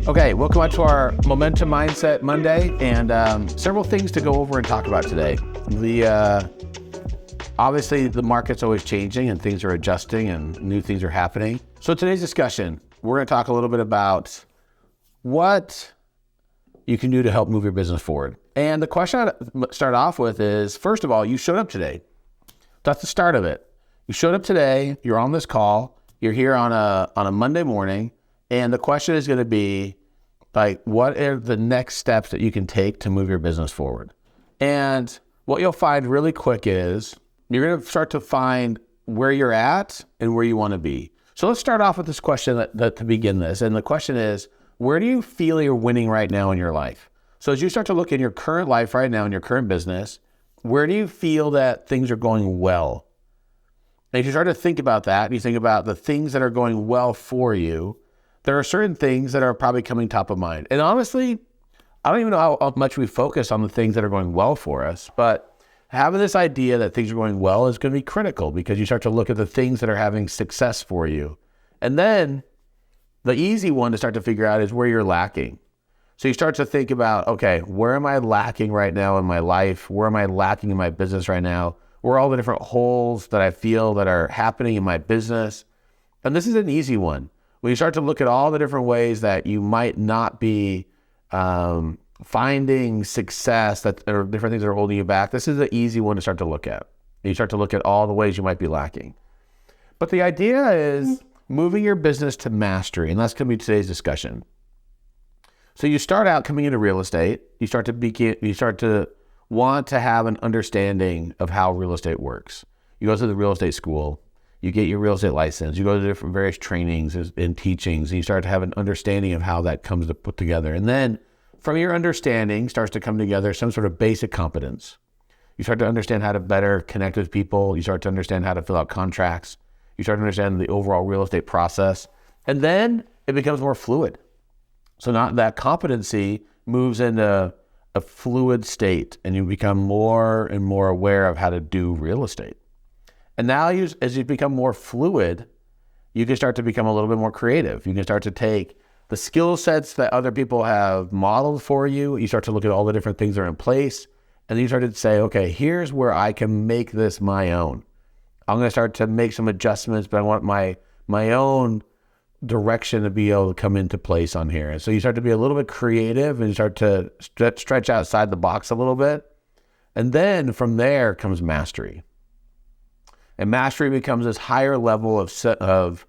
Okay, welcome back to our Momentum Mindset Monday, and several things to go over and talk about today. Obviously, the market's always changing and things are adjusting and new things are happening. So today's discussion, we're going to talk a little bit about what you can do to help move your business forward. And the question I'd start off with is, first of all, you showed up today. That's the start of it. You showed up today, you're on this call, you're here on a Monday morning, and the question is going to be, like, what are the next steps that you can take to move your business forward? And what you'll find really quick is you're going to start to find where you're at and where you want to be. So let's start off with this question that to begin this. And the question is, where do you feel you're winning right now in your life? So as you start to look in your current life right now, in your current business, where do you feel that things are going well? And if you start to think about that, and you think about the things that are going well for you, there are certain things that are probably coming top of mind. And honestly, I don't even know how much we focus on the things that are going well for us, but having this idea that things are going well is going to be critical because you start to look at the things that are having success for you. And then the easy one to start to figure out is where you're lacking. So you start to think about, okay, where am I lacking right now in my life? Where am I lacking in my business right now? Where are all the different holes that I feel that are happening in my business? And this is an easy one. When you start to look at all the different ways that you might not be finding success, or different things that are holding you back, this is an easy one to start to look at. You start to look at all the ways you might be lacking. But the idea is moving your business to mastery, and that's going to be today's discussion. So you start out coming into real estate. You start to want to have an understanding of how real estate works. You go to the real estate school. You get your real estate license, you go to different various trainings and teachings, and you start to have an understanding of how that comes to put together. And then from your understanding starts to come together some sort of basic competence. You start to understand how to better connect with people. You start to understand how to fill out contracts. You start to understand the overall real estate process. And then it becomes more fluid. So not that competency moves into a fluid state, and you become more and more aware of how to do real estate. And now as you become more fluid, you can start to become a little bit more creative. You can start to take the skill sets that other people have modeled for you. You start to look at all the different things that are in place. And then you start to say, okay, here's where I can make this my own. I'm going to start to make some adjustments, but I want my own direction to be able to come into place on here. And so you start to be a little bit creative and you start to stretch outside the box a little bit. And then from there comes mastery. And mastery becomes this higher level of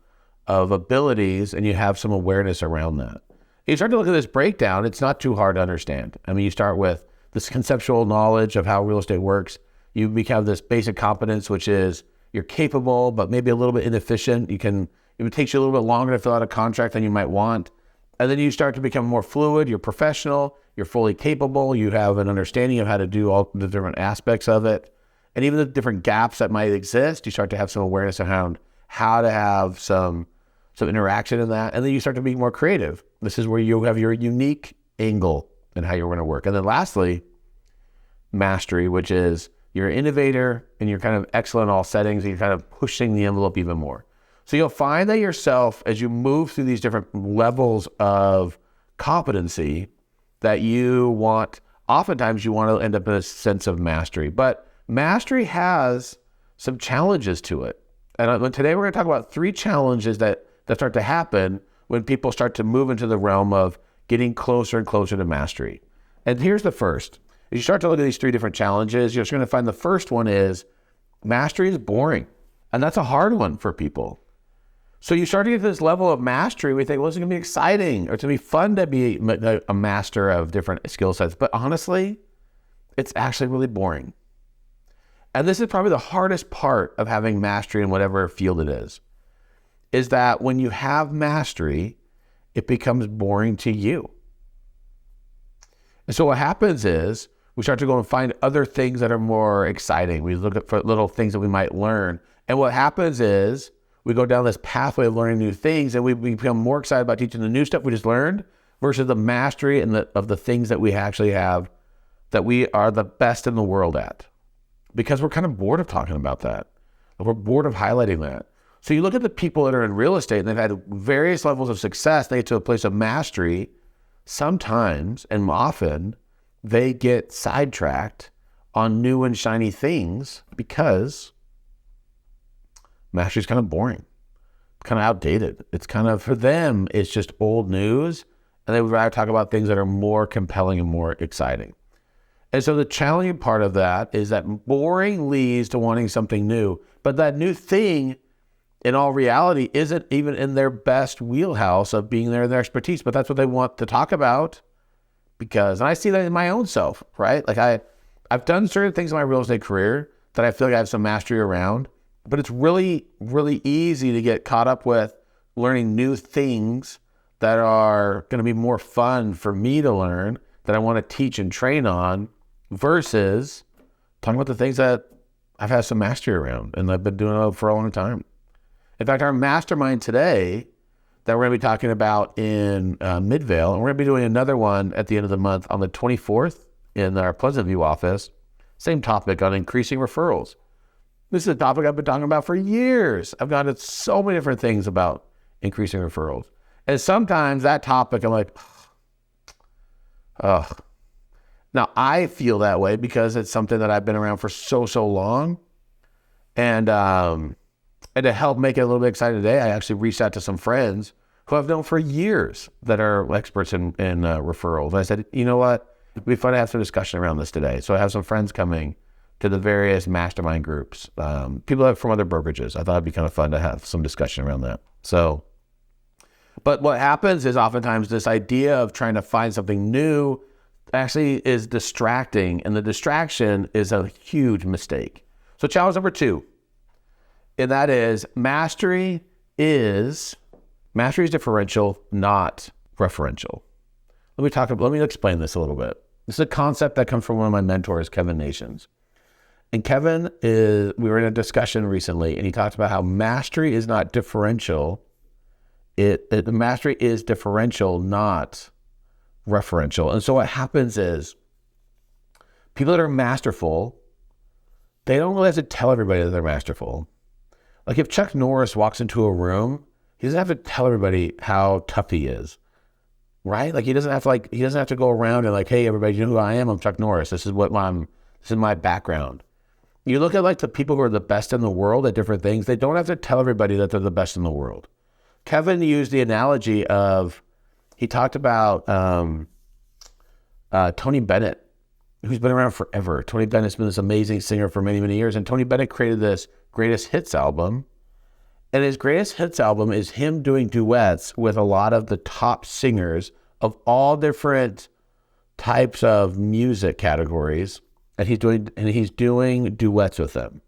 abilities, and you have some awareness around that. You start to look at this breakdown, it's not too hard to understand. I mean, you start with this conceptual knowledge of how real estate works. You become this basic competence, which is you're capable, but maybe a little bit inefficient. It takes you a little bit longer to fill out a contract than you might want. And then you start to become more fluid, you're professional, you're fully capable, you have an understanding of how to do all the different aspects of it. And even the different gaps that might exist, you start to have some awareness around how to have some interaction in that. And then you start to be more creative. This is where you have your unique angle in how you're going to work. And then lastly, mastery, which is you're an innovator and you're kind of excellent in all settings and you're kind of pushing the envelope even more. So you'll find that yourself, as you move through these different levels of competency, that oftentimes you want to end up in a sense of mastery. But mastery has some challenges to it. And today we're going to talk about 3 challenges that start to happen when people start to move into the realm of getting closer and closer to mastery. And here's the first. As you start to look at these 3 different challenges, you're just going to find the first one is mastery is boring. And that's a hard one for people. So you start to get to this level of mastery, we think, well, it's going to be exciting, or it's going to be fun to be a master of different skill sets. But honestly, it's actually really boring. And this is probably the hardest part of having mastery in whatever field it is that when you have mastery, it becomes boring to you. And so what happens is we start to go and find other things that are more exciting. We look for little things that we might learn. And what happens is we go down this pathway of learning new things, and we become more excited about teaching the new stuff we just learned versus the mastery of the things that we actually have that we are the best in the world at. Because we're kind of bored of talking about that. We're bored of highlighting that. So you look at the people that are in real estate and they've had various levels of success. They get to a place of mastery. sometimes and often they get sidetracked on new and shiny things because mastery is kind of boring, kind of outdated. It's kind of, for them, it's just old news, and they would rather talk about things that are more compelling and more exciting. And so the challenging part of that is that boring leads to wanting something new, but that new thing, in all reality, isn't even in their best wheelhouse of being there in their expertise, but that's what they want to talk about. Because, and I see that in my own self, right? Like I've done certain things in my real estate career that I feel like I have some mastery around, but it's really, really easy to get caught up with learning new things that are going to be more fun for me to learn, that I want to teach and train on, versus talking about the things that I've had some mastery around and I've been doing it for a long time. In fact, our mastermind today that we're going to be talking about in Midvale, and we're going to be doing another one at the end of the month on the 24th in our Pleasant View office, same topic on increasing referrals. This is a topic I've been talking about for years. I've gotten so many different things about increasing referrals. And sometimes that topic, I'm like, oh. Now, I feel that way because it's something that I've been around for so long. And to help make it a little bit exciting today, I actually reached out to some friends who I've known for years that are experts in referrals. And I said, you know what? It'd be fun to have some discussion around this today. So I have some friends coming to the various mastermind groups, people from other brokerages. I thought it'd be kind of fun to have some discussion around that. So, but what happens is oftentimes this idea of trying to find something new actually is distracting, and the distraction is a huge mistake. So challenge number 2, and that is mastery is differential, not referential. Let me explain this a little bit. This is a concept that comes from one of my mentors, Kevin Nations. And Kevin we were in a discussion recently, and he talked about how mastery is not differential. Mastery is differential, not referential. And so what happens is people that are masterful, they don't really have to tell everybody that they're masterful. Like if Chuck Norris walks into a room, he doesn't have to tell everybody how tough he is, right? Like he doesn't have to go around and like, hey, everybody, you know who I am? I'm Chuck Norris. This is my background. You look at like the people who are the best in the world at different things, they don't have to tell everybody that they're the best in the world. Kevin used the analogy of, he talked about Tony Bennett, who's been around forever. Tony Bennett's been this amazing singer for many, many years. And Tony Bennett created this greatest hits album. And his greatest hits album is him doing duets with a lot of the top singers of all different types of music categories. And he's doing duets with them.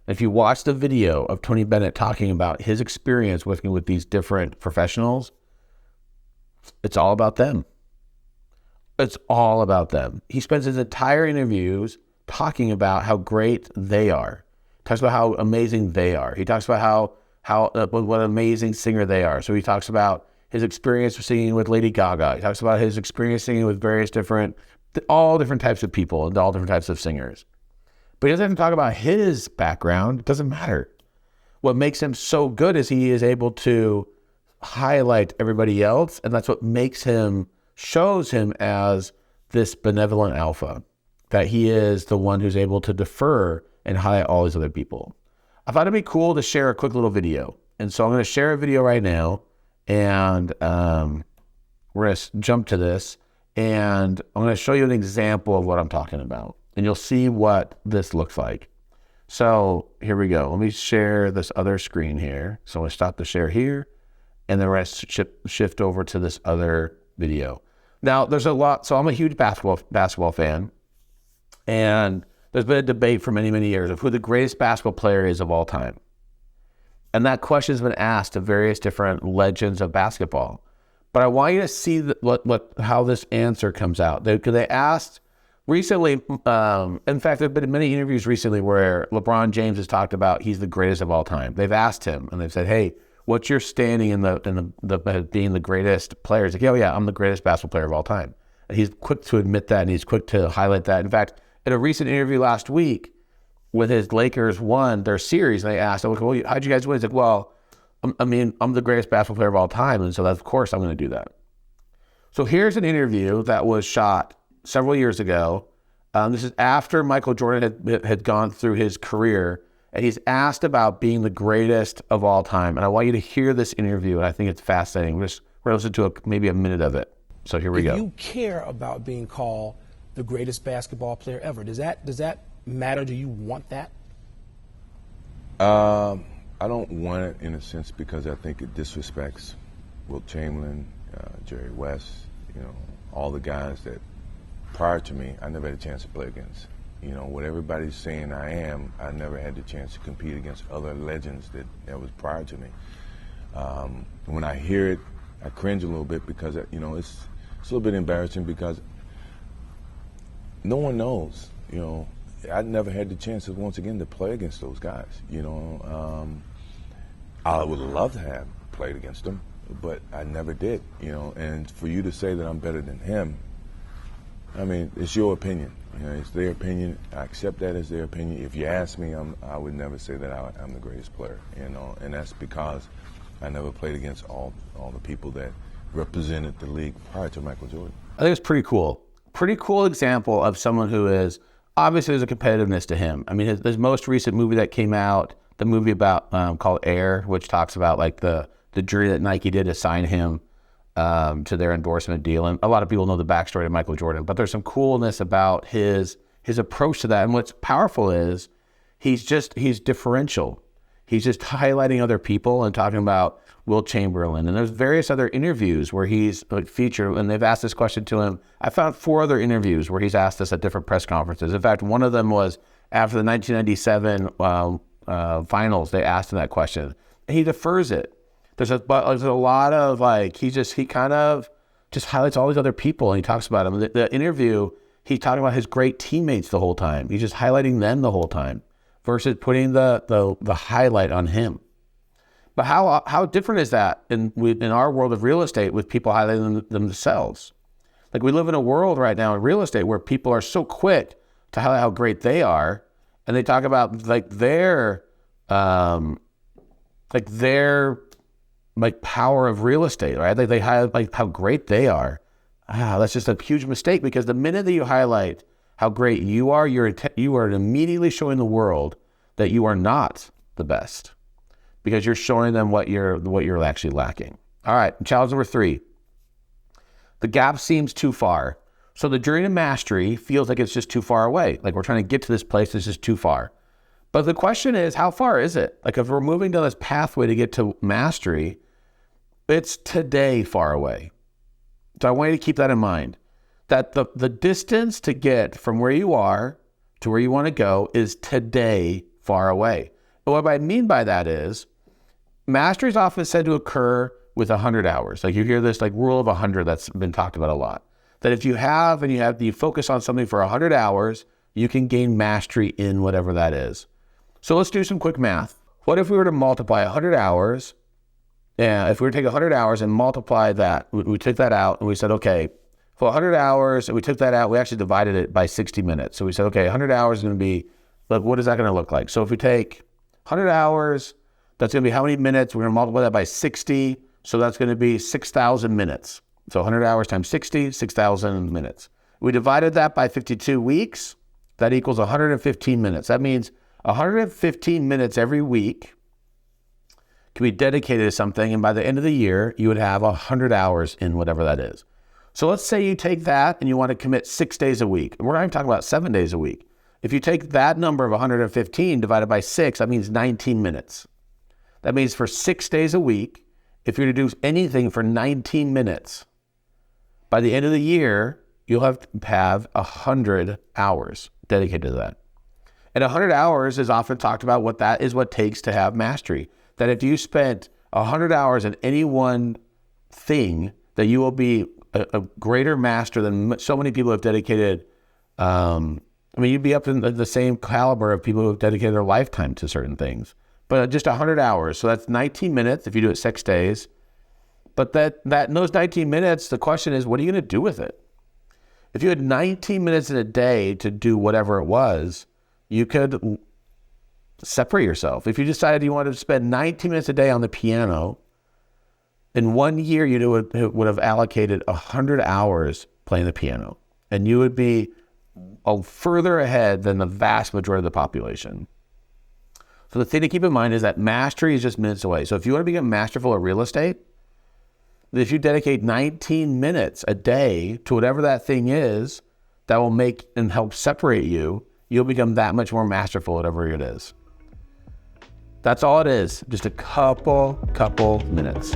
If you watch the video of Tony Bennett talking about his experience working with these different professionals, it's all about them. It's all about them. He spends his entire interviews talking about how great they are. He talks about how amazing they are. He talks about what an amazing singer they are. So he talks about his experience singing with Lady Gaga. He talks about his experience singing with all different types of people and all different types of singers. But he doesn't have to talk about his background. It doesn't matter. What makes him so good is he is able to highlight everybody else, and that's what shows him as this benevolent alpha, that he is the one who's able to defer and highlight all these other people. I thought it'd be cool to share a quick little video. And so I'm going to share a video right now, and we're going to jump to this, and I'm going to show you an example of what I'm talking about. And you'll see what this looks like. So here we go. Let me share this other screen here. So I'm going to stop the share here, and then we're going to shift over to this other video. Now, there's a lot. So I'm a huge basketball fan, and there's been a debate for many, many years of who the greatest basketball player is of all time. And that question has been asked to various different legends of basketball. But I want you to see how this answer comes out. They asked recently, in fact, there have been many interviews recently where LeBron James has talked about he's the greatest of all time. They've asked him, and they've said, hey, what's your standing in the being the greatest player? He's like, oh yeah, I'm the greatest basketball player of all time. And he's quick to admit that, and he's quick to highlight that. In fact, in a recent interview last week, with his Lakers won their series, and they asked, well, how'd you guys win? He's like, well, I'm the greatest basketball player of all time, and so of course I'm going to do that. So here's an interview that was shot several years ago. This is after Michael Jordan had gone through his career, and he's asked about being the greatest of all time. And I want you to hear this interview, and I think it's fascinating. We're going to listen to maybe a minute of it. So here we go. Do you care about being called the greatest basketball player ever? Does that matter? Do you want that? I don't want it in a sense because I think it disrespects Wilt Chamberlain, Jerry West, all the guys that prior to me I never had a chance to play against. What everybody's saying I am, I never had the chance to compete against other legends that was prior to me. When I hear it, I cringe a little bit because it's a little bit embarrassing because no one knows. I never had the chance once again to play against those guys. I would love to have played against them, but I never did. And for you to say that I'm better than him, I mean, it's your opinion. It's their opinion. I accept that as their opinion. If you ask me, I would never say that I'm the greatest player. And that's because I never played against all the people that represented the league prior to Michael Jordan. I think it's pretty cool. Pretty cool example of someone who is, obviously there's a competitiveness to him. I mean, his most recent movie that came out, the movie about called Air, which talks about like the jury that Nike did to sign him to their endorsement deal. And a lot of people know the backstory of Michael Jordan, but there's some coolness about his approach to that. And what's powerful is he's differential. He's just highlighting other people and talking about Wilt Chamberlain. And there's various other interviews where he's like featured, and they've asked this question to him. I found 4 other interviews where he's asked this at different press conferences. In fact, one of them was after the 1997 finals. They asked him that question. And he defers it. There's a lot of like, he kind of just highlights all these other people and he talks about them. The interview, he's talking about his great teammates the whole time. He's just highlighting them the whole time versus putting the highlight on him. But how different is that in our world of real estate with people highlighting themselves? Like we live in a world right now in real estate where people are so quick to highlight how great they are, and they talk about like their power of real estate, right? They highlight like how great they are. That's just a huge mistake because the minute that you highlight how great you are, you are immediately showing the world that you are not the best because you're showing them what you're actually lacking. All right, challenge number 3. The gap seems too far. So the journey to mastery feels like it's just too far away. Like we're trying to get to this place that's just too far. But the question is, how far is it? Like if we're moving down this pathway to get to mastery, it's today far away. So I want you to keep that in mind, that the distance to get from where you are to where you want to go is today far away. But what I mean by that is mastery is often said to occur with 100 hours. Like you hear this like rule of 100 that's been talked about a lot. That if you focus on something for 100 hours, you can gain mastery in whatever that is. So let's do some quick math. What if we were to multiply 100 hours? Yeah, if we were to take 100 hours and multiply that, we took that out and we said, okay, for 100 hours, and we took that out, we actually divided it by 60 minutes. So we said, okay, 100 hours is going to be, look, what is that going to look like? So if we take 100 hours, that's going to be how many minutes? We're going to multiply that by 60. So that's going to be 6,000 minutes. So 100 hours times 60, 6,000 minutes. We divided that by 52 weeks. That equals 115 minutes. That means 115 minutes every week can be dedicated to something. And by the end of the year, you would have 100 hours in whatever that is. So let's say you take that and you want to commit 6 days a week. We're not even talking about 7 days a week. If you take that number of 115 divided by 6, that means 19 minutes. That means for 6 days a week, if you're to do anything for 19 minutes, by the end of the year, you'll have 100 hours dedicated to that. And 100 hours is often talked about what takes to have mastery. That if you spent 100 hours in any one thing, that you will be a greater master than so many people have dedicated. You'd be up in the same caliber of people who have dedicated their lifetime to certain things. But just 100 hours, so that's 19 minutes if you do it 6 days. But that in those 19 minutes, the question is, what are you going to do with it? If you had 19 minutes in a day to do whatever it was, you could separate yourself. If you decided you wanted to spend 19 minutes a day on the piano, In 1 year, you would have allocated 100 hours playing the piano, and you would be further ahead than the vast majority of the population. So the thing to keep in mind is that mastery is just minutes away. So if you want to become masterful at real estate, if you dedicate 19 minutes a day to whatever that thing is that will make and help separate you, you'll become that much more masterful at whatever it is. That's all it is, just a couple minutes.